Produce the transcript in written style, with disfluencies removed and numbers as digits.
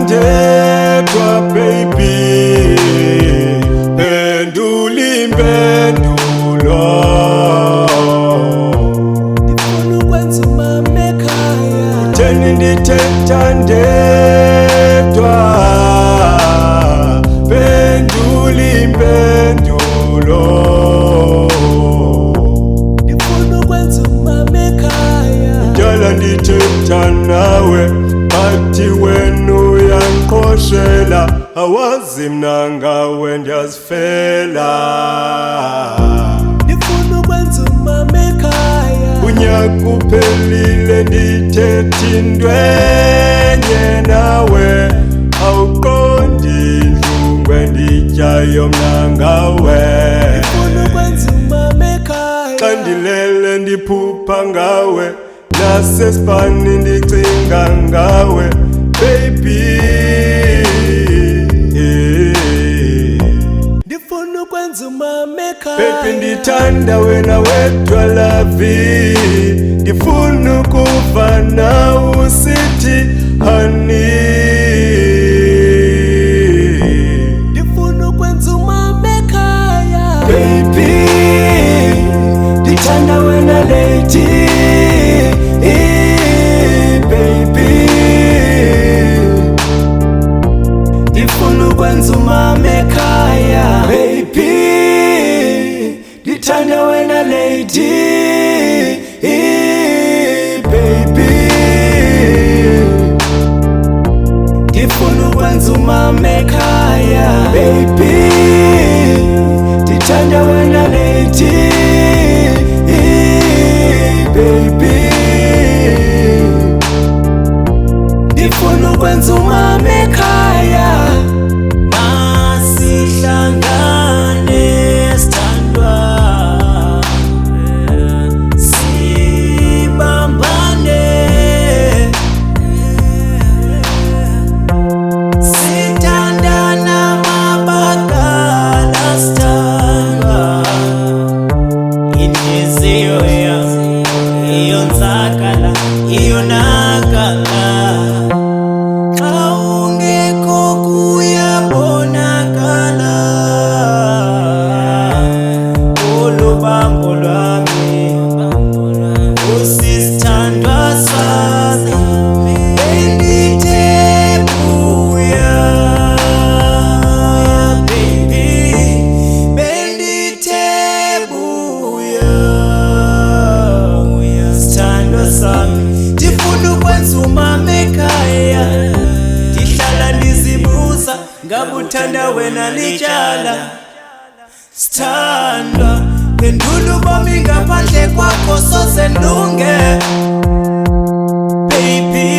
Tandetwa baby, pendula impendulo. Ndifuna ukwenza umama ekhaya. Theni ndithetha ndedwa, pendula impendulo. Ndifuna ukwenza umama ekhaya. Ndala ndithetha nawe, bathi wena uyanqoshela, awazi mna ngawe ndiyazifela. Ndifuna ukwenza umama ekhaya. Unyaka uphelile ndithetha indwenye nawe, awuqondi intlungu endityayo mna ngawe. Ndifuna ukwenza umama ekhaya. Xa ndilele ndiphupha ngawe, nasesibani ndicinga ngawe baby. Ndifuna ukwenza umama ekhaya. Baby ndithanda wena wedwa lavi, ndifuna ukuva nawe usithi honey. Ndifuna ukwenza umama ekhaya. Baby ndithanda wena lady, baby Ndifuna ukwenza umama ekhaya. baby ndithanda wena lady, baby Ndifuna ukwenza umama ekhaya. baby ndithanda wena lady, baby Ndifuna ukwenza umama ekhaya. Masihlangane sithandwa, sibambane, sithandana mabakala sithandwa. Inhliziyo yami iyonzakala, iyonakala. Xa ungekho kuyabonakala, ulubambo lwami usisithandwa sami. Bendithe buya baby, bendithe buya sithandwa sami. Ndifuna ukwenza umama ekhaya, ndihlala ndizibuza ngabe uthanda wena lityala. Sithandwa, pendula ubomi ngaphandle kwakho soze ndilunge baby.